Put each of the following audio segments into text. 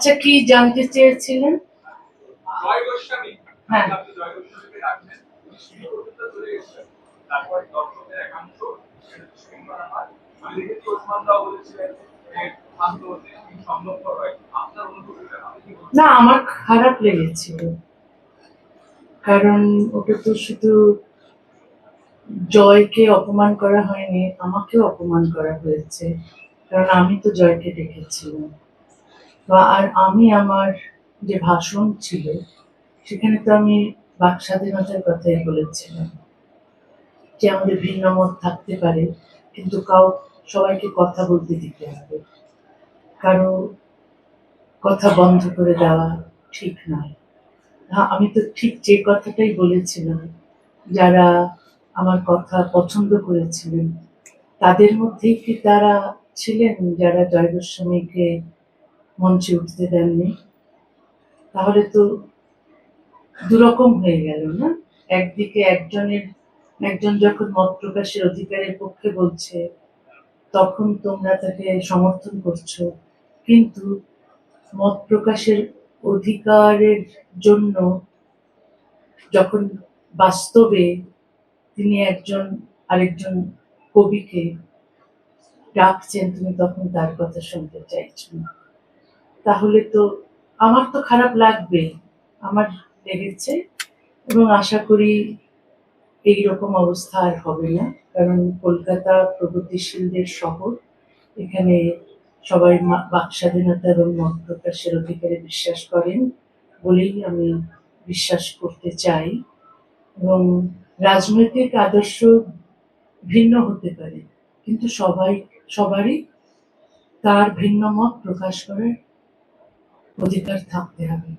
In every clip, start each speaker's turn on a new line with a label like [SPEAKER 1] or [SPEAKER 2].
[SPEAKER 1] আচ্ছা, কি জানতে চেয়েছিলেন?
[SPEAKER 2] জয় গোস্বামী,
[SPEAKER 1] হ্যাঁ,
[SPEAKER 2] আপনি জয় গোস্বামীকে রাখবেন, শুরু করতে চলে গেছেন। তারপর দর্শকের একাংশ আমি দেখেছি ওসমান রাও বলেছিলেন যে শান্তবতী সংলগ্ন হয়। আপনার অনুভূতিটা আপনি কি বলছেন?
[SPEAKER 1] না, আমার খারাপ লেগেছিল, কারণ ওটা তো শুধু জয়কে অপমান করা হয়নি, আমাকেও অপমান করা হয়েছে, কারণ আমি তো জয়কে ডেকেছিলাম। আর আমি আমার যে ভাষণ ছিল সেখানে তো আমি বাক স্বাধীনতার কথাই বলেছিলাম, যে আমাদের ভিন্ন মত থাকতে পারে, কিন্তু সবাইকে কথা বলতে দিতে হবে, কারো কথা বন্ধ করে দেওয়া ঠিক নয়। হ্যাঁ, আমি তো ঠিক যে কথাটাই বলেছিলাম। যারা আমার কথা পছন্দ করেছিলেন তাদের মধ্যেই কি তারা ছিলেন যারা জয় গোস্বামীকে মঞ্চে উঠতে দেননি? তাহলে তো দুরকম হয়ে গেল না? একদিকে একজন যখন মত প্রকাশের অধিকারের পক্ষে বলছে তখন তোমরা তাকে সমর্থন করছো, কিন্তু মত প্রকাশের অধিকারের জন্য যখন বাস্তবে তিনি আরেকজন কবিকে ডাকছেন, তুমি তখন তার কথা শুনতে চাইছো না। তাহলে তো আমার তো খারাপ লাগবে, আমার লেগেছে, এবং আশা করি এইরকম অবস্থা আর হবে না, কারণ কলকাতা প্রগতিশীলদের শহর। এখানে সবাই বাক স্বাধীনতা এবং মত প্রকাশের অধিকারে বিশ্বাস করেন বলেই আমি বিশ্বাস করতে চাই। এবং রাজনৈতিক আদর্শ ভিন্ন হতে পারে, কিন্তু সবারই তার ভিন্ন মত প্রকাশ করার অধিকার থাকতে হবে।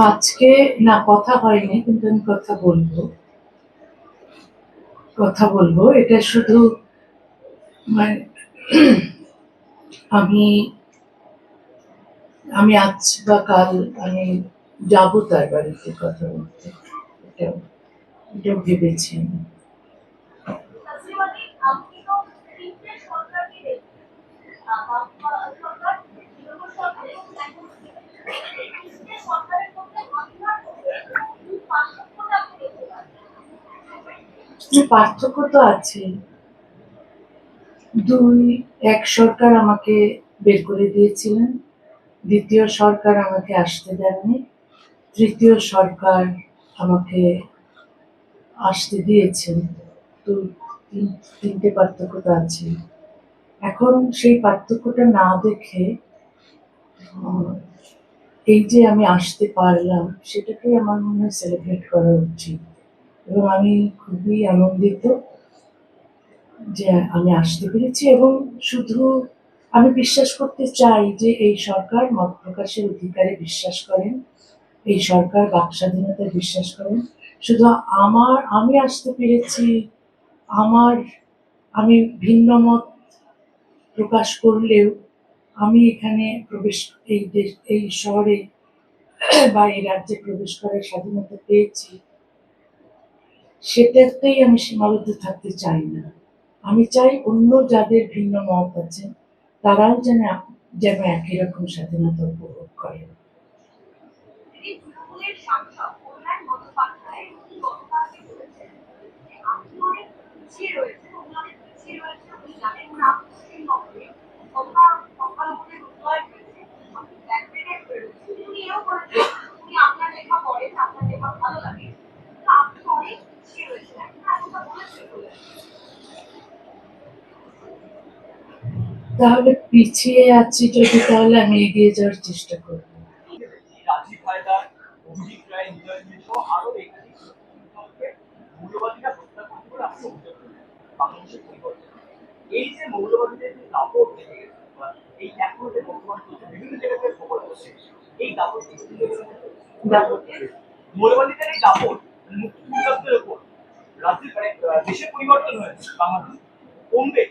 [SPEAKER 1] আজকে না, কথা হয়নি, কিন্তু আমি কথা বলবো। এটা শুধু মানে আমি আমি আজ বা কাল আমি যাবো তার বাড়িতে কথা বলতে, এটাও এটাও ভেবেছি আমি। পার্থক্য তো আছে। এক সরকার আমাকে বের করে দিয়েছিলেন, দ্বিতীয় সরকার আমাকে আসতে দেননি, তৃতীয় সরকার আমাকে আসতে দিয়েছেন। তো তিনটে পার্থক্য তো আছে। এখন সেই পার্থক্যটা না দেখে এই যে আমি আসতে পারলাম সেটাকে আমার মনে হয় সেলিব্রেট করা উচিত, এবং আমি খুবই আনন্দিত যে আমি আসতে পেরেছি। এবং শুধু আমি বিশ্বাস করতে চাই যে এই সরকার মত প্রকাশের অধিকারে বিশ্বাস করেন, এই সরকার বাক স্বাধীনতায় বিশ্বাস করেন। শুধু আমি আসতে পেরেছি, আমার আমি ভিন্ন মত প্রকাশ করলেও আমি এখানে এই শহরে বা এই রাজ্যে প্রবেশ করার স্বাধীনতা পেয়েছি, সেটাতেই আমি সীমাবদ্ধ থাকতে চাই না। আমি চাই অন্য যাদের ভিন্ন মত আছে তারাও যেন একই রকম স্বাধীনতা উপভোগ করে। তাহলে পিছিয়ে আছি যদি, তাহলে আমি এগিয়ে যাওয়ার চেষ্টা করব।
[SPEAKER 2] রাজীব হায়দার, অভিজিৎ রায়, নিলয় মিশ্র আরো একাধিক মৌলবাদীরা হত্যা করতে বলে আপনি অভিযোগ করেন বাংলাদেশের পরিবর্তন। এই যে মৌলবাদীদের যে দাপট বেড়ে গেছে, এই এখনো যে বর্তমান বিভিন্ন জায়গাতে খবর হচ্ছে, এই দাপট মৌলবাদীদের এই দাপট মুক্তিযুদ্ধের উপর রাজ্যের দেশের পরিবর্তন হয়েছে, বাংলাদেশ কমবে।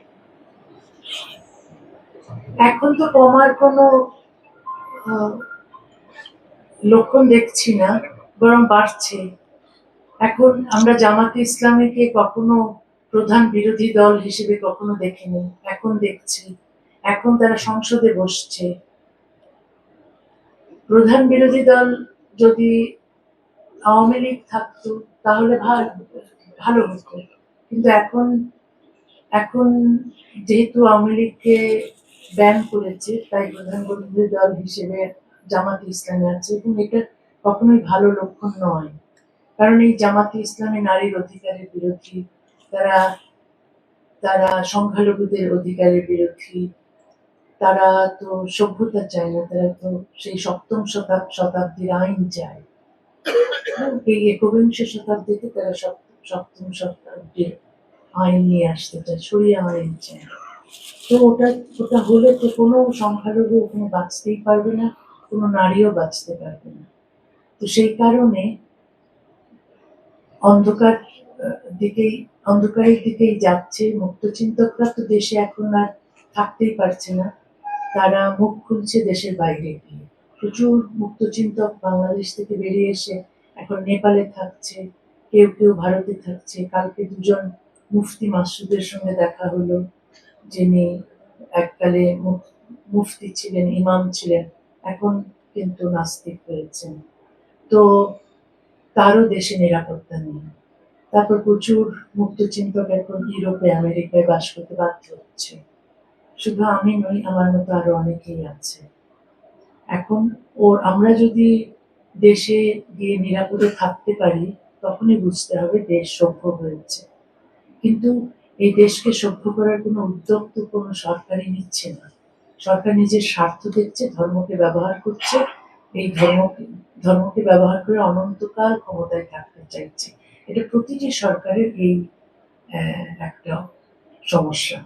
[SPEAKER 1] এখন তো কমার কোনো আহ, লক্ষণ দেখছি না, বরং বাড়ছে। এখন আমরা জামাতে ইসলামীকে কখনো প্রধান বিরোধী দল হিসেবে কখনো দেখিনি, এখন দেখছি। এখন তারা সংসদে বসছে। প্রধান বিরোধী দল যদি আওয়ামী লীগ থাকতো তাহলে ভালো হতো, কিন্তু এখন এখন যেহেতু আওয়ামী লীগকে ব্যান করেছে, তাই প্রধান বিরোধী দল হিসেবে জামাতে ইসলামী আছে, এবং এটা কখনোই ভালো লক্ষণ নয়। কারণ এই জামাতে ইসলামী নারীর অধিকারের বিরোধী, তারা তারা সংখ্যালঘুদের অধিকারের বিরোধী, তারা তো সভ্যতা চায় না, তারা তো সেই সপ্তম শতাব্দীর আইন চায়। এই একবিংশ শতাব্দীতে তারা সপ্তম শতাব্দীর আইন নিয়ে আসতে চায়, শরিয়া আইন চায়। তো ওটা ওটা হলে তো কোনো সংখ্যালঘু ওখানে বাঁচতেই পারবে না, কোনো নারীও বাঁচতে পারবে না। তো সেই কারণে অন্ধকার দিকেই অন্ধকারের দিকেই যাচ্ছে। মুক্ত চিন্তকরা তো দেশে এখন আর থাকতেই পারছে না, তারা মুখ খুলছে দেশের বাইরে গিয়ে। প্রচুর মুক্ত চিন্তক বাংলাদেশ থেকে বেরিয়ে এসে এখন নেপালে থাকছে, কেউ কেউ ভারতে থাকছে। কালকে দুজন মুফতি মাসুদের সঙ্গে দেখা হলো, যিনি এককালে মুফতি ছিলেন, ইমাম ছিলেন, এখন কিন্তু নাস্তিক হয়েছেন। তো তারও দেশে নিরাপত্তা নেই। তারপর প্রচুর মুক্ত চিন্তক এখন ইউরোপে আমেরিকায় বাস করতে বাধ্য হচ্ছে। শুধু আমি নই, আমার মতো আরো অনেকেই আছে। এখন আমরা যদি দেশে গিয়ে নিরাপদে থাকতে পারি, তখনই বুঝতে হবে দেশ সভ্য হয়েছে। কিন্তু এই দেশকে সভ্য করার কোনো উদ্যোগ তো কোনো সরকারই নিচ্ছে না। সরকার নিজের স্বার্থ দেখছে, ধর্মকে ব্যবহার করছে, এই ধর্মকে ব্যবহার করে অনন্তকাল ক্ষমতায় থাকতে চাইছে। এটা প্রতিটি সরকারের এই একটা সমস্যা।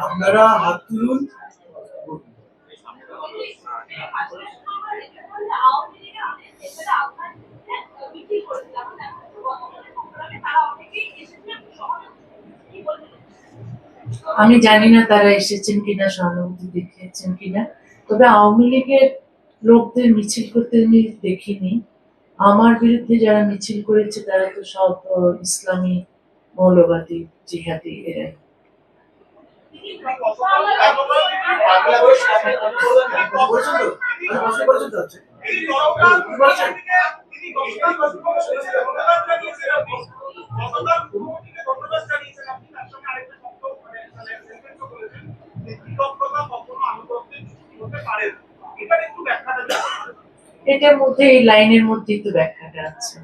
[SPEAKER 3] আপনারা হাত তুলুন।
[SPEAKER 1] আমি জানি না তারা এসেছেন কিনা, সহানুভূতি দেখিয়েছেন কিনা, তবে আওয়ামী লীগের লোকদের মিছিল করতে আমি দেখিনি। আমার বিরুদ্ধে যারা মিছিল করেছে তারা তো সব ইসলামী মৌলবাদী জিহাদি এরাই। এটার মধ্যে এই লাইনের মধ্যেই তো ব্যাখ্যাটা আছে।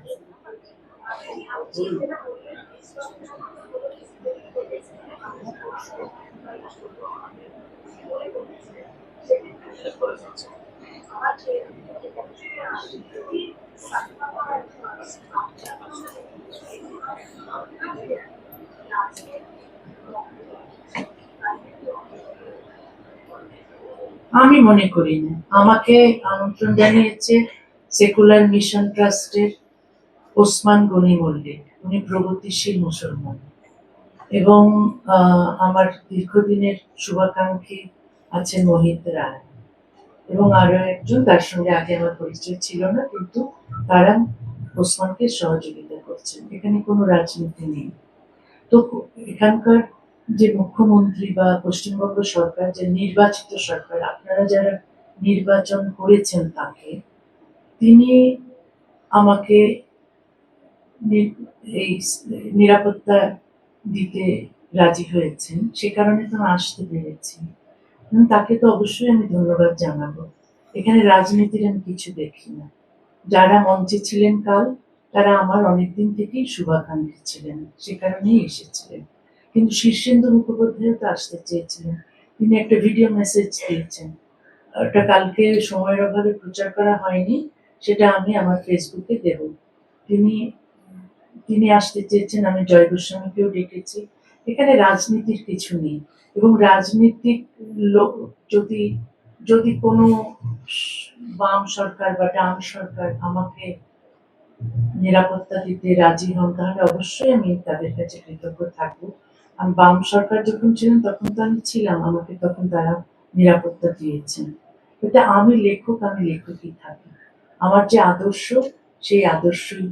[SPEAKER 1] আমি মনে করি না। আমাকে আমন্ত্রণ জানিয়েছে সেকুলার মিশন ট্রাস্টের ওসমান গনি মল্লিক, উনি প্রগতিশীল মুসলমান, এবং আমার দীর্ঘদিনের শুভাকাঙ্ক্ষী আছেন মোহিত রায়, এবং আরো একজন, তার সঙ্গে আগে আমার পরিচয় ছিল না, কিন্তু তারা ওসমানকে সহযোগিতা করছেন। এখানে কোনো রাজনীতি নেই। তো এখানকার যে মুখ্যমন্ত্রী বা পশ্চিমবঙ্গ সরকার, যে নির্বাচিত সরকার, আপনারা যারা নির্বাচন করেছেন তাকে, তিনি আমাকে এই নিরাপত্তা দিতে রাজি হয়েছেন, সে কারণে তো আমি আসতে পেরেছি। তাকে তো অবশ্যই আমি ধন্যবাদ জানাবো। এখানে রাজনীতির আমি কিছু দেখি না। যারা মঞ্চে ছিলেন কাল, তারা আমার অনেকদিন থেকেই শুভাকাঙ্ক্ষী ছিলেন, সে কারণেই এসেছিলেন। কিন্তু শীর্ষেন্দু মুখোপাধ্যায় তো আসতে চেয়েছিলেন, তিনি একটা ভিডিও মেসেজ দিয়েছেন, ওটা কালকে সময়ের অভাবে প্রচার করা হয়নি, সেটা আমি আমার ফেসবুকে দেব। তিনি তিনি আসতে চেয়েছেন, আমি জয় গোস্বামীকেও ডেকেছি। এখানে রাজনীতির কিছু নেই, এবং রাজনীতিক যদি যদি কোনো বাম সরকার বা ডান সরকার আমাকে নিরাপত্তা দিতে রাজি হন, তাহলে অবশ্যই আমি তাদের কাছে কৃতজ্ঞ থাকবো। আমি বাম সরকার যখন ছিলেন তখন তো আমি ছিলাম, আমাকে তখন তারা নিরাপত্তা দিয়েছেন। এতে আমি লেখক, আমি লেখকই থাকি। আমার যে আদর্শ, সেই আদর্শই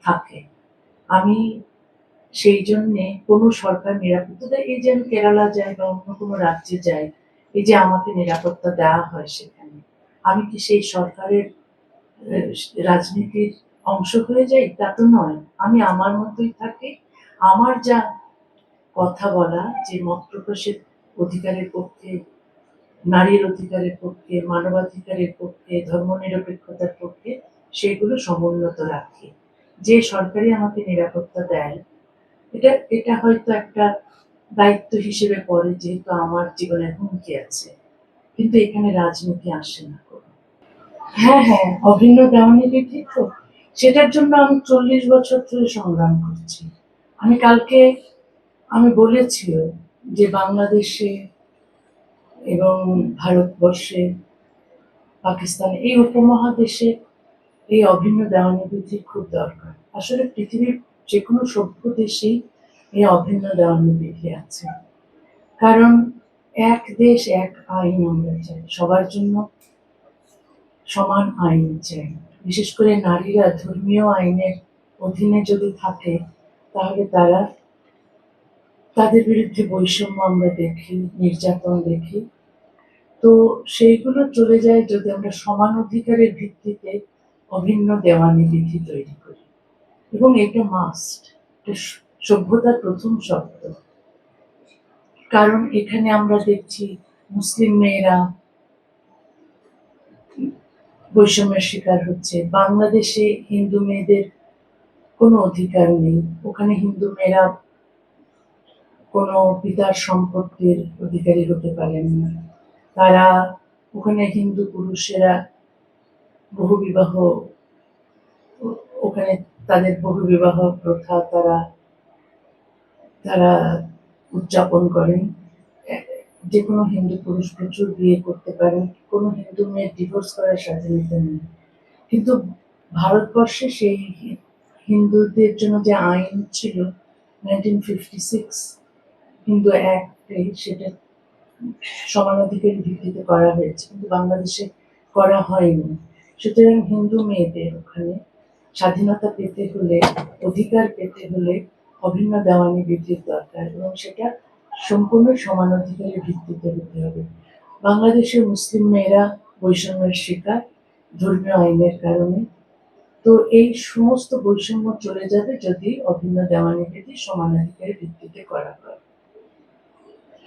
[SPEAKER 1] থাকে। আমি সেই জন্যে কোনো সরকার নিরাপত্তা দেয়, এই যে আমি কেরালা যাই বা অন্য কোনো রাজ্যে যাই, এই যে আমাকে নিরাপত্তা দেওয়া হয় সেখানে, আমি কি সেই সরকারের আহ, রাজনীতির অংশ হয়ে যাই? তা তো নয়। আমি আমার মতোই থাকি। আমার যা কথা বলা, যে মত প্রকাশের অধিকারের পক্ষে, নারীর অধিকারের পক্ষে, মানবাধিকারের পক্ষে, ধর্মনিরপেক্ষতার পক্ষে, সেগুলো সমুন্নত রাখি। যে সরকারি আমাকে নিরাপত্তা দেয়, এটা এটা হয়তো একটা দায়িত্ব হিসেবে পড়ে, যেহেতু আমার জীবনের হুমকি আছে, কিন্তু এখানে রাজনীতি আসে না কোনো। হ্যাঁ হ্যাঁ, অভিন্ন দেওয়ানি বিধি তো, সেটার জন্য আমি 40 বছর ধরে সংগ্রাম করছি। আমি কালকে আমি বলেছিও যে বাংলাদেশে এবং ভারতবর্ষে, পাকিস্তানে, এই উপমহাদেশে এই অভিন্ন দেওয়ানি বিধি খুব দরকার। আসলে পৃথিবীর যে কোনো সভ্য দেশেই এই অভিন্ন দেওয়ানি বিধি আছে। কারণ এক দেশ এক আইন আমরা চাই, সবার জন্য সমান আইন চাই। বিশেষ করে নারীরা ধর্মীয় আইনের অধীনে যদি থাকে, তাহলে তাদের বিরুদ্ধে বৈষম্য আমরা দেখি, নির্যাতন দেখি। তো সেইগুলো চলে যায় যদি আমরা সমান অধিকারের ভিত্তিতে অভিন্ন দেওয়ানি বিধি তৈরি করি। এবং এটা মাস্ট, এটা সভ্যতার প্রথম শর্ত। কারণ এখানে আমরা দেখছি মুসলিম মেয়েরা বৈষম্যের শিকার হচ্ছে। বাংলাদেশে হিন্দু মেয়েদের কোনো অধিকার নেই। ওখানে হিন্দু মেয়েরা কোনো পিতার সম্পত্তির অধিকারী হতে পারেন না। তারা ওখানে হিন্দু পুরুষেরা বহুবিবাহ, ওখানে তাদের বহুবিবাহ প্রথা তারা তারা উদযাপন করেন। যে কোনো হিন্দু পুরুষ প্রচুর বিয়ে করতে পারেন, কোনো হিন্দু মেয়ের ডিভোর্স করার স্বাধীনতা নেই। কিন্তু ভারতবর্ষে সেই হিন্দুদের জন্য যে আইন ছিল 1956 হিন্দু অ্যাক্টে, সেটা সমানাধিকারের ভিত্তিতে করা হয়েছে, কিন্তু বাংলাদেশে করা হয়নি। সুতরাং হিন্দু মেয়েদের ওখানে স্বাধীনতা পেতে হলে, অধিকার পেতে হলে অভিন্ন দেওয়ানি বিধির দরকার, এবং সেটা সম্পূর্ণ সমান অধিকারের ভিত্তিতে হতে হবে। বাংলাদেশের মুসলিম মেয়েরা বৈষম্যের শিকার ধর্মীয় আইনের কারণে। তো এই সমস্ত বৈষম্য চলে যাবে যদি অভিন্ন দেওয়ানি বিধি সমানাধিকারের ভিত্তিতে করা হয়।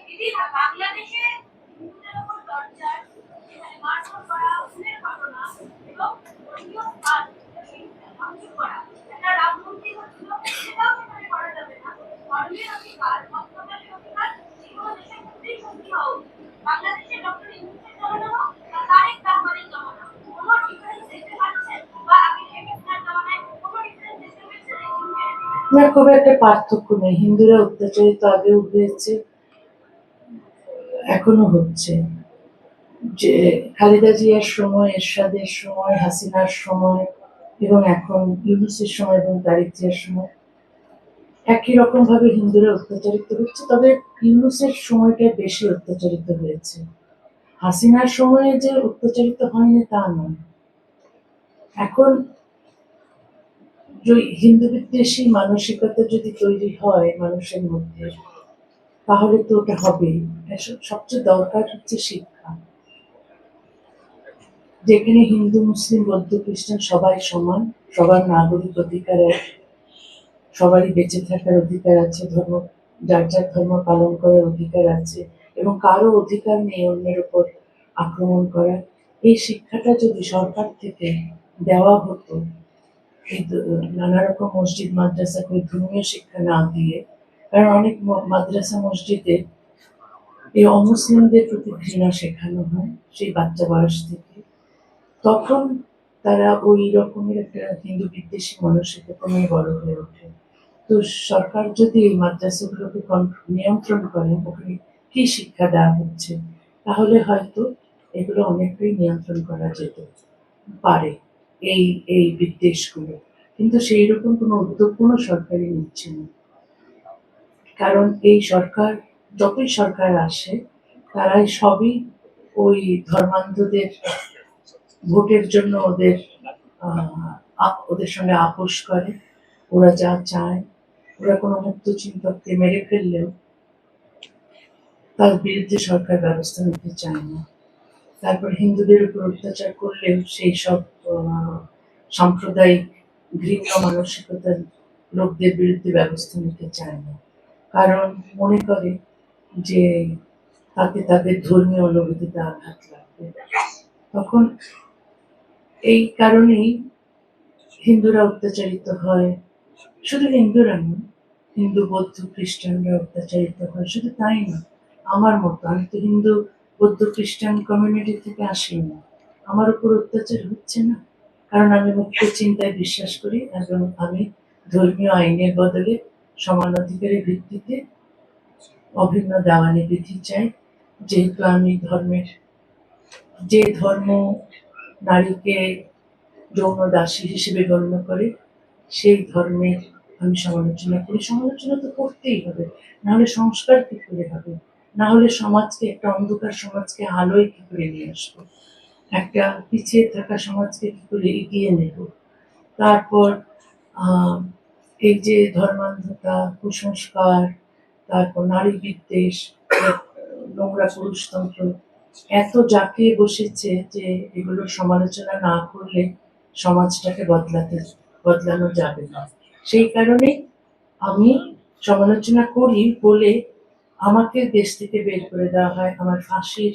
[SPEAKER 4] দিদি, বাংলাদেশে হিন্দুদের উপর টর্চার, এখানে মারধর করা, খুনের ঘটনা এবং ধর্মীয় স্থান ভাঙচুর করা, একটা রাম মন্দির হচ্ছিল, সেটাও সেখানে করা যাবে না। ধর্মের অধিকার, মত প্রকাশের অধিকার যে কোনো দেশের মধ্যেই সন্ধি হওয়া উচিত। বাংলাদেশে ডক্টর ইউনূসের জমানা হোক বা তারেক রহমানের জমানা, কোনো ডিফারেন্স দেখতে পাচ্ছেন? বা আপনি শেখ হাসিনার জমানায় কোনো ডিফারেন্স দেখতে পেয়েছেন এই হিন্দুদের?
[SPEAKER 1] না, খুব একটা পার্থক্য নেই। হিন্দুরা অত্যাচারিত আগেও হয়েছে, এখনো হচ্ছে। যে খালেদা জিয়ার সময়, এরশাদের সময়, হাসিনার সময় এবং এখন ইউনূসের সময় এবং তারেক জিয়ার সময় একই রকম ভাবে হিন্দুরা অত্যাচারিত হচ্ছে। তবে ইউনূসের সময়টা বেশি অত্যাচারিত হয়েছে। হাসিনার সময়ে যে অত্যাচারিত হয়নি তা নয়। এখন হিন্দু বিদ্বেষী মানসিকতা যদি তৈরি হয় মানুষের মধ্যে, তাহলে তো ওটা হবেই। সবচেয়ে দরকার হচ্ছে শিক্ষা, যেখানে হিন্দু, মুসলিম, বৌদ্ধ, খ্রিস্টান সবাই সমান, সবার নাগরিক অধিকার আছে, সবারই বেঁচে থাকার অধিকার আছে, যার যার ধর্ম পালন করার অধিকার আছে, এবং কারো অধিকার নেই অন্যের উপর আক্রমণ করার। এই শিক্ষাটা যদি সরকার থেকে দেওয়া হতো, এই নানা রকম মসজিদ মাদ্রাসা করে ধর্মীয় শিক্ষা না দিয়ে, কারণ অনেক মাদ্রাসা মসজিদে এই অমুসলিমদের প্রতি ঘৃণা শেখানো হয় সেই বাচ্চা বয়স থেকে, তখন তারা ওই রকমের একটা হিন্দু বিদ্বেষী মানসিকতা নিয়ে বড় হয়ে ওঠে। তো সরকার যদি এই মাদ্রাসাগুলোকে নিয়ন্ত্রণ করেন, ওখানে কি শিক্ষা দেওয়া হচ্ছে, তাহলে হয়তো এগুলো অনেকটাই নিয়ন্ত্রণ করা যেতে পারে, এই এই বিদ্বেষগুলো। কিন্তু সেই রকম কোনো উদ্যোগ কোনো সরকারই নিচ্ছে না। কারণ এই সরকার, যতই সরকার আসে, তারাই সবই ওই ধর্মান্ধদের ভোটের জন্য ওদের সঙ্গে আপোষ করে। ওরা যা চায়, ওরা কোনো মুক্ত চিন্তককে মেরে ফেললেও তার বিরুদ্ধে সরকার ব্যবস্থা নিতে চায় না। তারপর হিন্দুদের উপর অত্যাচার করলেও সেই সব সাম্প্রদায়িক ঘৃণ্য মানসিকতার লোকদের বিরুদ্ধে ব্যবস্থা নিতে চায় না, কারণ মনে করে যে তাতে তাদের ধর্মীয় অনুভূতিতে আঘাত লাগবে। তখন এই কারণেই হিন্দুরা অত্যাচারিত হয়। শুধু হিন্দুরা নয়, হিন্দু বৌদ্ধ খ্রিস্টানরা অত্যাচারিত হয়। শুধু তাই না, আমার মতো, আমি তো হিন্দু বৌদ্ধ খ্রিস্টান কমিউনিটি থেকে আসি না, আমার উপর অত্যাচার হচ্ছে না, কারণ আমি মুক্ত চিন্তায় বিশ্বাস করি এবং আমি ধর্মীয় আইনের বদলে সমান অধিকারের ভিত্তিতে অভিন্ন দেওয়ানি বিধি চাই। যেহেতু আমি যে ধর্ম নারীকে যৌন দাসী হিসেবে গণ্য করে, সেই ধর্মের আমি সমালোচনা করি। সমালোচনা তো করতেই হবে, নাহলে সংস্কার কি করে হবে, না হলে সমাজকে, একটা অন্ধকার সমাজকে আলোয় কি করে নিয়ে আসবো, একটা পিছিয়ে থাকা সমাজকে কি করে এগিয়ে নেব। তারপর আহ এই যে ধর্মান্ধতা, কুসংস্কার, তারপর নারী বিদ্বেষ, নোংরা পুরুষতন্ত্র এত জাঁকিয়ে বসেছে যে এগুলোর সমালোচনা না করলে সমাজটাকে বদলানো যাবে না। সেই কারণে আমি সমালোচনা করি বলে আমাকে দেশ থেকে বের করে দেওয়া হয়, আমার ফাঁসির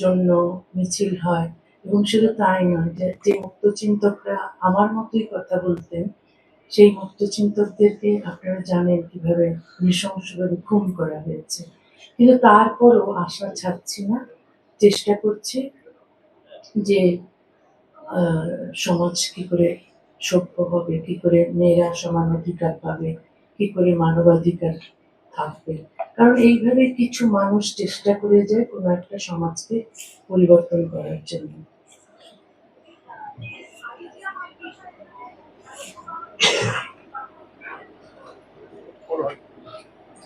[SPEAKER 1] জন্য মিছিল হয়। এবং শুধু তাই নয়, যে মুক্তচিন্তকরা আমার মতোই কথা বলতেন, সেই মুক্তচিন্তকদেরকে আপনারা জানেন কিভাবে নৃশংসভাবে খুন করা হয়েছে। কিন্তু তারপরও আশা ছাড়ছি না, চেষ্টা করছি যে সমাজ কি করে সভ্য হবে, কি করে মেয়েরা সমান অধিকার পাবে, কি করে মানবাধিকার থাকবে। কারণ এইভাবে কিছু মানুষ চেষ্টা করে যায় কোনো একটা সমাজকে পরিবর্তন করার জন্য।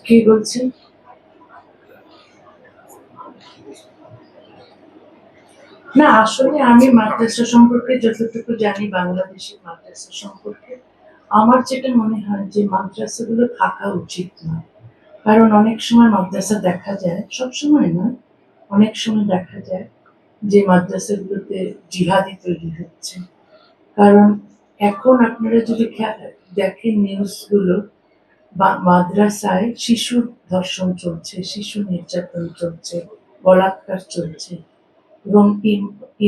[SPEAKER 1] কি বলছেন? না, আসলে আমি মাদ্রাসা সম্পর্কে যতটুকু জানি, বাংলাদেশের মাদ্রাসা সম্পর্কে আমার যেটা মনে হয় যে মাদ্রাসাগুলো থাকা উচিত না। কারণ অনেক সময় মাদ্রাসা দেখা যায়, সব সময় না, অনেক সময় দেখা যায় যে মাদ্রাসাগুলোতে জিহাদি তৈরি হচ্ছে। কারণ এখন আপনারা যদি দেখেন নিউজগুলো, বা মাদ্রাসায় শিশুর ধর্ষণ চলছে, শিশু নির্যাতন চলছে, বলাৎকার চলছে, এবং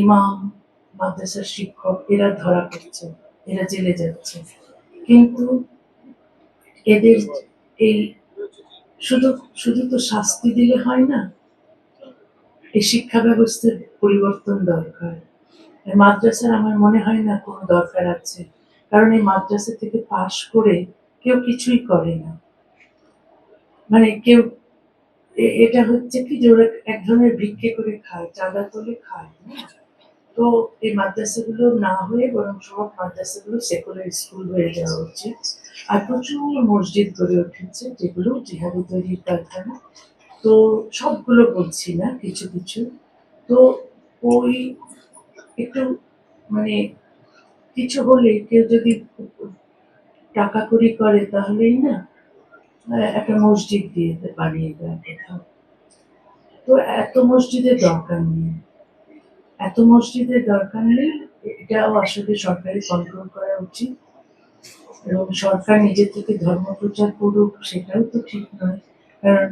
[SPEAKER 1] ইমাম, মাদ্রাসার শিক্ষক এরা ধরা পড়ছে, এরা জেলে যাচ্ছে। কিন্তু এদের এই শুধু শুধু তো শাস্তি দিলে হয় না, এই শিক্ষা ব্যবস্থার পরিবর্তন দরকার। মাদ্রাসার আমার মনে হয় না কোনো দরকার আছে, কারণ এই মাদ্রাসা থেকে পাশ করে কেউ কিছুই করে না। মানে কেউ এটা হচ্ছে কি যে ওরা এক ধরনের ভিক্ষে করে খায়, চাঁদা তুলে খায়। তো এই মাদ্রাসাগুলো না হয়ে বরং সব মাদ্রাসাগুলো সেকুলার স্কুল হয়ে যাওয়া উচিত। আর প্রচুর মসজিদ গড়ে উঠেছে যেগুলো জিহাদি তৈরির কারখানা। তো সবগুলো বলছি না, কিছু কিছু। তো ওই একটু মানে কিছু হলে কেউ যদি টাকা কড়ি করে তাহলেই না একটা মসজিদ বানিয়ে দেয় কোথাও। তো এত মসজিদের দরকার নেই, এত মসজিদের দরকার নেই। এটাও আসলে সরকারি কন্ট্রোল করা উচিত, এবং সরকার নিজে থেকে ধর্ম প্রচার করুক সেটাও তো ঠিক নয়। কারণ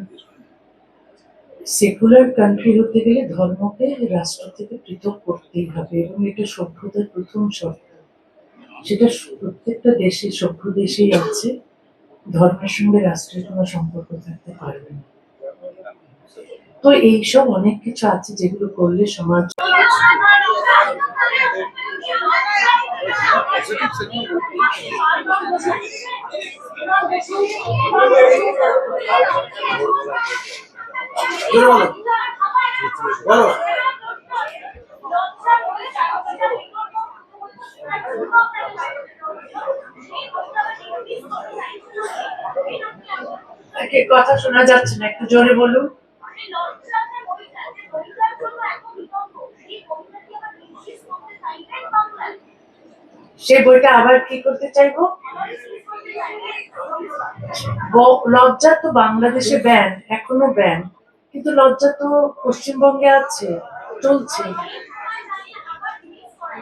[SPEAKER 1] সেকুলার কান্ট্রি হতে গেলে ধর্মকে রাষ্ট্র থেকে পৃথক করতেই হবে, এবং এটা সভ্যতার প্রথম শর্ত। সেটা প্রত্যেকটা দেশে, সভ্য দেশেই আছে, ধর্মের সঙ্গে রাষ্ট্রের কোনো সম্পর্ক থাকতে পারবে না। তো এইসব অনেক কিছু আছে যেগুলো করলে সমাজ
[SPEAKER 3] বলো
[SPEAKER 4] বলো
[SPEAKER 1] একে কথা শোনা যাচ্ছে না, একটু জোরে বলুন।
[SPEAKER 4] মানে লজ্জাতে বইটা যে বইটার জন্য এত বিতর্ক, সেই বইটা কি আবার রিলিজ করতে চাইবেন বাংলায়?
[SPEAKER 1] সে বইটা আবার কি করতে চাইবো?
[SPEAKER 4] আবার রিলিজ করতে চাইবেন?
[SPEAKER 1] লজ্জা তো বাংলাদেশে ব্যান, এখনো ব্যান, কিন্তু লজ্জা তো পশ্চিমবঙ্গে আছে, চলছে।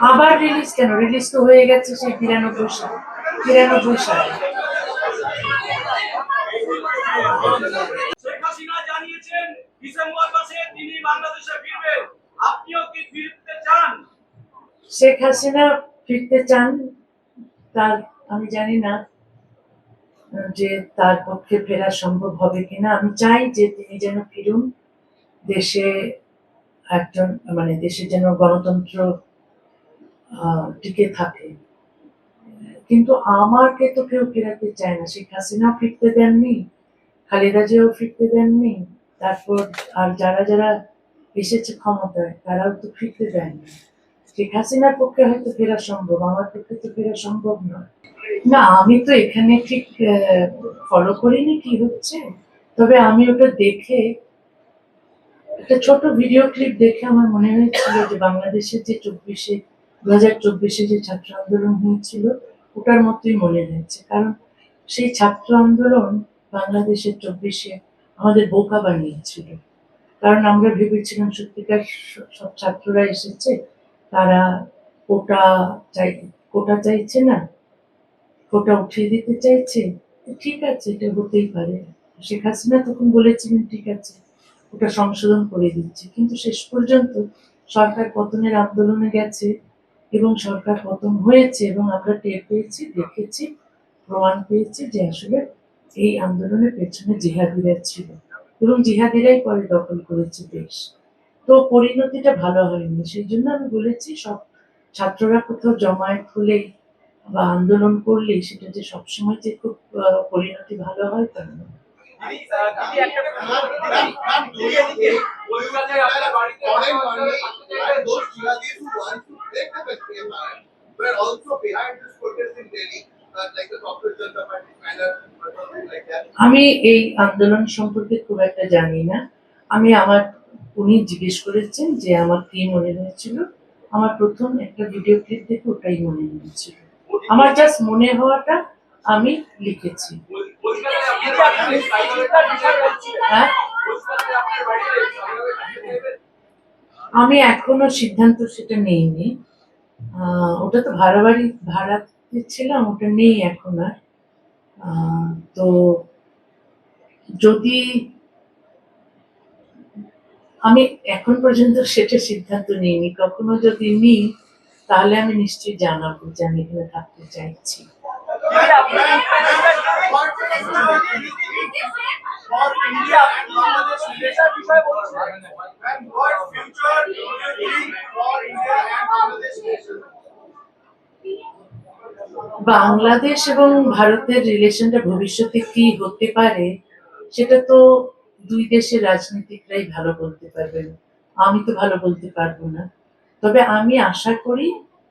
[SPEAKER 1] আবার রিলিজ কেন? রিলিজ তো হয়ে গেছে সেই 93 সালে।
[SPEAKER 2] শেখ হাসিনা জানিয়েছেন ডিসেম্বর মাসে তিনি বাংলাদেশে ফিরবেন, আপনিও কি ফিরতে চান?
[SPEAKER 1] শেখ হাসিনা ফিরতে চান, তার আমি জানি না যে তার পক্ষে ফেরা সম্ভব হবে কিনা। আমি চাই যে তিনি যেন ফিরুন, দেশে একজন মানে দেশে যেন গণতন্ত্র টিকে থাকে। কিন্তু আমাকে তো কেউ ফেরাতে চায় না। শেখ হাসিনাও ফিরতে দেননি, খালেদা জিয়াও ফিরতে দেননি, তারপর আর যারা যারা এসেছে ক্ষমতায় তারাও তো ফিরতে দেয়নি। শেখ হাসিনার পক্ষে হয়তো ফেরা সম্ভব, আমার পক্ষে তো ফেরা সম্ভব নয়। না, আমি তো এখানে ঠিক ফলো করিনি কি হচ্ছে, তবে আমি ওটা দেখে একটা ছোট ভিডিও ক্লিপ দেখে আমার মনে হয়েছিল যে বাংলাদেশের যে 2024 যে ছাত্র আন্দোলন হয়েছিল ওটার মতোই মনে হয়েছে। কারণ সেই ছাত্র আন্দোলন বাংলাদেশের 24-এ আমাদের বোকা বানিয়েছিল। কারণ আমরা ভেবেছিলাম সত্যিকার সব ছাত্ররা এসেছে, তারা কোটা চাই, কোটা চাইছে না, কোটা উঠিয়ে দিতে চাইছে, ঠিক আছে, এটা হতেই পারে। শেখ হাসিনা তখন বলেছিলেন ঠিক আছে, ওটা সংশোধন করে দিচ্ছে, কিন্তু শেষ পর্যন্ত সরকার পতনের আন্দোলনে গেছে এবং সরকার পতন হয়েছে এবং আমরা টের পেয়েছি, দেখেছি, প্রমাণ পেয়েছি যে আসলে এই আন্দোলনের পেছনে জিহাদিরা ছিল এবং জিহাদিরাই পরে দখল করেছে দেশ। তো পরিণতিটা ভালো হয়নি, সেই জন্য আমি বলেছি সব ছাত্ররা কোথাও জমায়েত হলেই বা আন্দোলন করলেই সেটা যে সবসময় যে খুব পরিণতি ভালো হয় তা না।
[SPEAKER 2] দিদি একটা দিদি কলকাতায় আপনার বাড়িতে
[SPEAKER 3] those jihadis who want to break the Kashmir line were also behind this protest in Delhi, like the Popular Janata Party banner or something like that.
[SPEAKER 1] আমি এই আন্দোলন সম্পর্কে খুব একটা জানি না। আমি আমার উনি জিজ্ঞেস করেছেন যে আমার কি মনে হয়েছিল, আমার প্রথম একটা ভিডিও ক্লিপ দেখে ওটাই মনে হয়েছিল। আমার জাস্ট মনে হওয়াটা আমি লিখেছি।
[SPEAKER 2] কলকাতায় আপনি সাইকেলটার বিষয় বলছিলেন,
[SPEAKER 1] হ্যাঁ,
[SPEAKER 2] কলকাতায় আপনার বাড়িতে
[SPEAKER 1] আমি এখনো সিদ্ধান্ত সেটা নেইনি। ওটা তো ভাড়াতে ছিলাম, ওটা নেই এখন আর। তো যদি আমি এখন পর্যন্ত সেটা সিদ্ধান্ত নিইনি, কখনো যদি নিই তাহলে আমি নিশ্চয়ই জানাবো যে আমি এখানে থাকতে চাইছি। বাংলাদেশ এবং ভারতের রিলেশনটা ভবিষ্যতে কি হতে পারে সেটা তো দুই দেশের রাজনীতিকরাই ভালো বলতে পারবেন, আমি তো ভালো বলতে পারবো না। তবে আমি আশা করি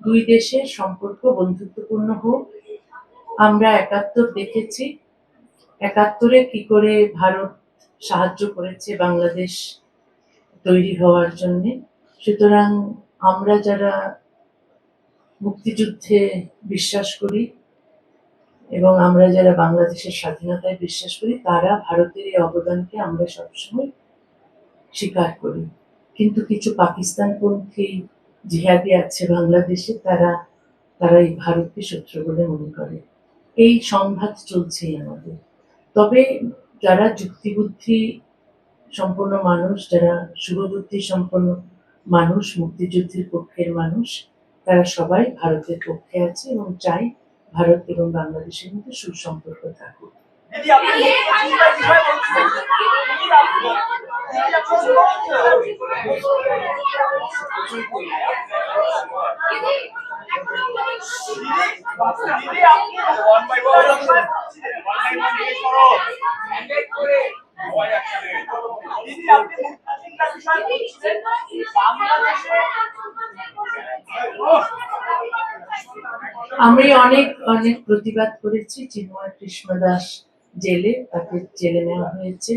[SPEAKER 1] দুই দেশের সম্পর্ক বন্ধুত্বপূর্ণ হোক। আমরা 71 দেখেছি, 71-এ কি করে ভারত সাহায্য করেছে বাংলাদেশ তৈরি হওয়ার জন্য। সুতরাং আমরা যারা মুক্তিযুদ্ধে বিশ্বাস করি এবং আমরা যারা বাংলাদেশের স্বাধীনতায় বিশ্বাস করি, তারা ভারতের এই অবদানকে আমরা সবসময় স্বীকার করি। কিন্তু কিছু পাকিস্তানপন্থী জিহাদি আছে বাংলাদেশে, তারা এই ভারতকে শত্রু বলে মনে করে। এই সংঘাত চলছেই আমাদের। তবে যারা যুক্তিবুদ্ধি সম্পন্ন মানুষ, যারা শুভবুদ্ধি সম্পন্ন মানুষ, মুক্তিযুদ্ধের পক্ষের মানুষ, তারা সবাই ভারতের পক্ষে আছে এবং চাই ভারত এবং বাংলাদেশের মধ্যে সুসম্পর্ক থাকুক।
[SPEAKER 2] দিদি আপনি মুক্তিযুদ্ধের বিষয় বলছিলেন, দিদি আপনি ওয়ান বাই ওয়ান জিজ্ঞেস করো এন্ডেড করে দিদি আপনি মুক্তিযুদ্ধের বিষয় বলছিলেন, বাংলাদেশে
[SPEAKER 1] আমি অনেক অনেক প্রতিবাদ করেছি। চিন্ময় কৃষ্ণ দাস জেলে, তাকে জেলে নেওয়া হয়েছে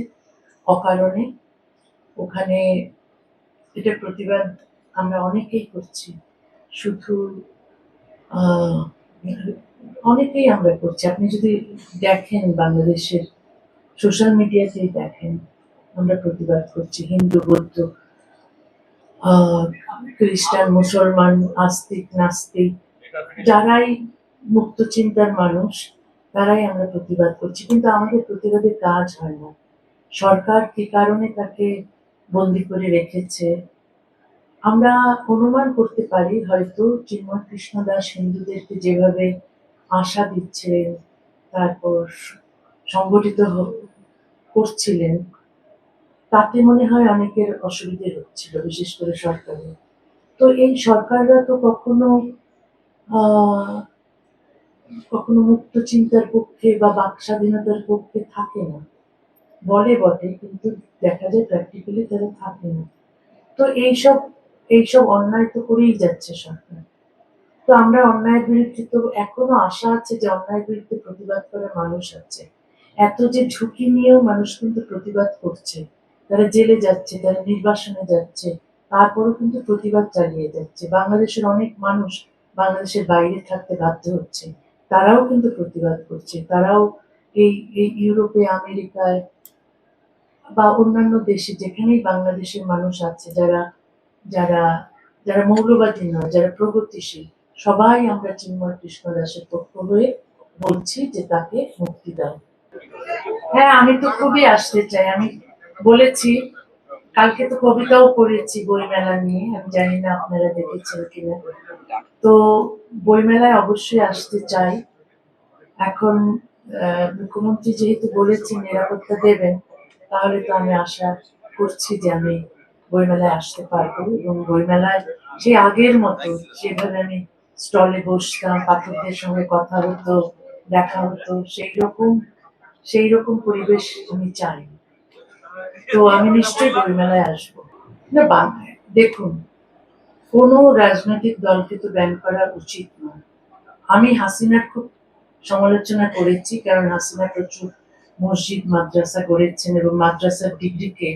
[SPEAKER 1] অকারণে। ওখানে এটার প্রতিবাদ আমরা অনেকেই করছি, শুধু আহ, অনেকেই আমরা করছি। আপনি যদি দেখেন বাংলাদেশের সোশ্যাল মিডিয়াতেই দেখেন, আমরা প্রতিবাদ করছি। হিন্দু, বৌদ্ধ, আহ, খ্রিস্টান, মুসলমান, আস্তিক, নাস্তিক, যারাই মুক্ত চিন্তার মানুষ, তারাই আমরা প্রতিবাদ করছি। কিন্তু আমাদের প্রতিবাদের কাজ হয় না। সরকার কি কারণে তাকে বন্দি করে রেখেছে, আমরা অনুমান করতে পারি। হয়তো চিন্ময় কৃষ্ণ দাস হিন্দুদেরকে যেভাবে আশা দিচ্ছিলেন, তারপর সংগঠিত করছিলেন, তাতে মনে হয় অনেকের অসুবিধে হচ্ছিল, বিশেষ করে সরকারের। তো এই সরকাররা তো কখনো আহ কখনো মুক্ত চিন্তার পক্ষে বা বাক স্বাধীনতার পক্ষে থাকে না, বলে বটে, কিন্তু দেখা যায় প্র্যাকটিক্যালি তারা থাকে না। তো এইসব অন্যায় তো করেই যাচ্ছে সরকার। তো আমরা অন্যায়ের বিরুদ্ধে তো এখনো আশা আছে যে অন্যায়ের বিরুদ্ধে প্রতিবাদ করার মানুষ আছে। এত যে ঝুঁকি নিয়েও মানুষ কিন্তু প্রতিবাদ করছে, তারা জেলে যাচ্ছে, তারা নির্বাসনে যাচ্ছে, তারপরেও কিন্তু প্রতিবাদ চালিয়ে যাচ্ছে। বাংলাদেশের অনেক মানুষ বাংলাদেশের বাইরে থাকতে বাধ্য হচ্ছে, তারাও কিন্তু প্রতিবাদ করছে। তারাও এই এই ইউরোপে, আমেরিকায় বা অন্যান্য দেশে যেখানেই বাংলাদেশের মানুষ আছে, যারা যারা যারা মৌলবাদী নয়, যারা প্রগতিশীল, সবাই আমরা চিন্ময় কৃষ্ণ দাসের পক্ষ হয়ে বলছি যে তাকে মুক্তি দাও। হ্যাঁ, আমি তো খুবই আসতে চাই। আমি বলেছি, কালকে তো কবিতাও পড়েছি বইমেলা নিয়ে, আমি জানি না আপনারা দেখেছেন কিনা। তো বইমেলায় অবশ্যই আসতে চাই। এখন মুখ্যমন্ত্রী যেহেতু বলেছেন নিরাপত্তা দেবেন, তাহলে তো আমি আশা করছি যে আমি বইমেলায় আসতে পারবো, এবং বইমেলায় সেই আগের মতো যেভাবে আমি স্টলে বসতাম, পাঠকদের সঙ্গে কথা হতো, দেখা হতো, সেই রকম পরিবেশ আমি চাই। তো আমি নিশ্চয়ই বইমেলায় আসবো। না, দেখুন, কোনো রাজনৈতিক দলকে তো ব্যান করা উচিত নয়। আমি হাসিনার খুব সমালোচনা করেছি, কারণ হাসিনা প্রচুর মসজিদ, মাদ্রাসা গড়েছেন এবং মাদ্রাসার ডিগ্রিকে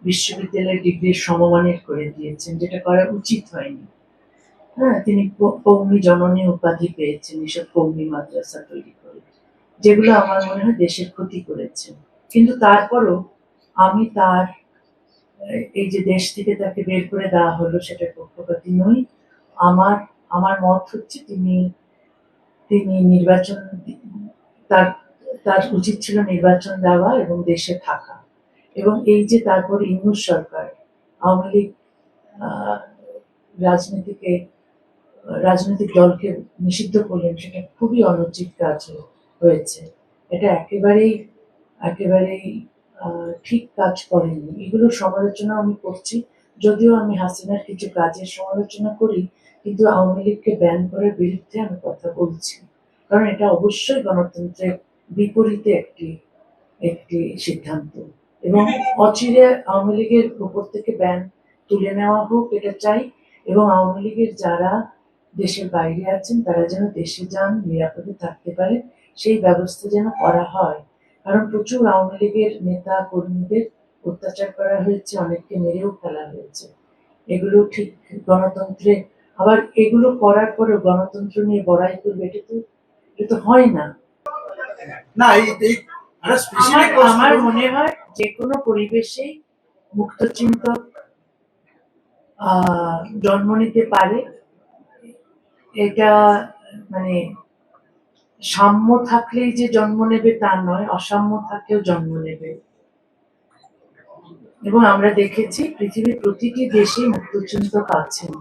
[SPEAKER 1] বিশ্ববিদ্যালয়ের ডিগ্রির সমমানের করে দিয়েছেন, যেটা করা উচিত হয়নি। হ্যাঁ, তিনি কৌমি জননী উপাধি পেয়েছেন এসব কৌমি মাদ্রাসা তৈরি করে, যেগুলো আমার মনে হয় দেশের ক্ষতি করেছে। কিন্তু তারপরও আমি তার এই যে দেশ থেকে তাকে বের করে দেওয়া হলো, সেটার পক্ষপাতী নই। আমার আমার মত হচ্ছে তিনি তিনি নির্বাচন, তার তার উচিত ছিল নির্বাচন দেওয়া এবং দেশে থাকা। এবং এই যে তারপর ইউনূস সরকার আওয়ামী লীগ আহ, রাজনীতিকে রাজনৈতিক দলকে নিষিদ্ধ করলেন, সেটা খুবই অনুচিত কাজ হয়েছে। এটা একেবারেই ঠিক কাজ করেনি। এগুলো সমালোচনা আমি করছি, যদিও আমি হাসিনার কিছু কাজের সমালোচনা করি, কিন্তু আওয়ামী লীগকে ব্যান করার বিরুদ্ধে আমি কথা বলছি, কারণ এটা অবশ্যই গণতন্ত্রের বিপরীতে একটি একটি সিদ্ধান্ত। এবং অচিরে আওয়ামী লীগের উপর থেকে ব্যান তুলে নেওয়া হোক, এটা চাই। এবং আওয়ামী লীগের যারা দেশের বাইরে আছেন, তারা যেন দেশে যান, নিরাপদে থাকতে পারে, সেই ব্যবস্থা যেন করা হয়। কারণ প্রচুর আওয়ামী লীগের নেতা কর্মীদের অত্যাচার করা হয়েছে, অনেককে মেরেও ফেলা হয়েছে। এগুলো ঠিক গণতন্ত্রে, আবার এগুলো করার পরেও গণতন্ত্র নিয়ে বড়াই করবে, এটা তো হয় না।
[SPEAKER 3] না, এই একটা স্পেসিফিক
[SPEAKER 1] আমার মনে হয় যে কোনো পরিবেশেই মুক্তচিন্তক জন্ম নিতে পারে। এটা মানে সাম্য থাকলেই যে জন্ম নেবে তা নয়, অসাম্য থাকলেও জন্ম নেবে। এবং আমরা দেখেছি পৃথিবীর প্রতিটি দেশে মুক্তচিন্তক আছেন।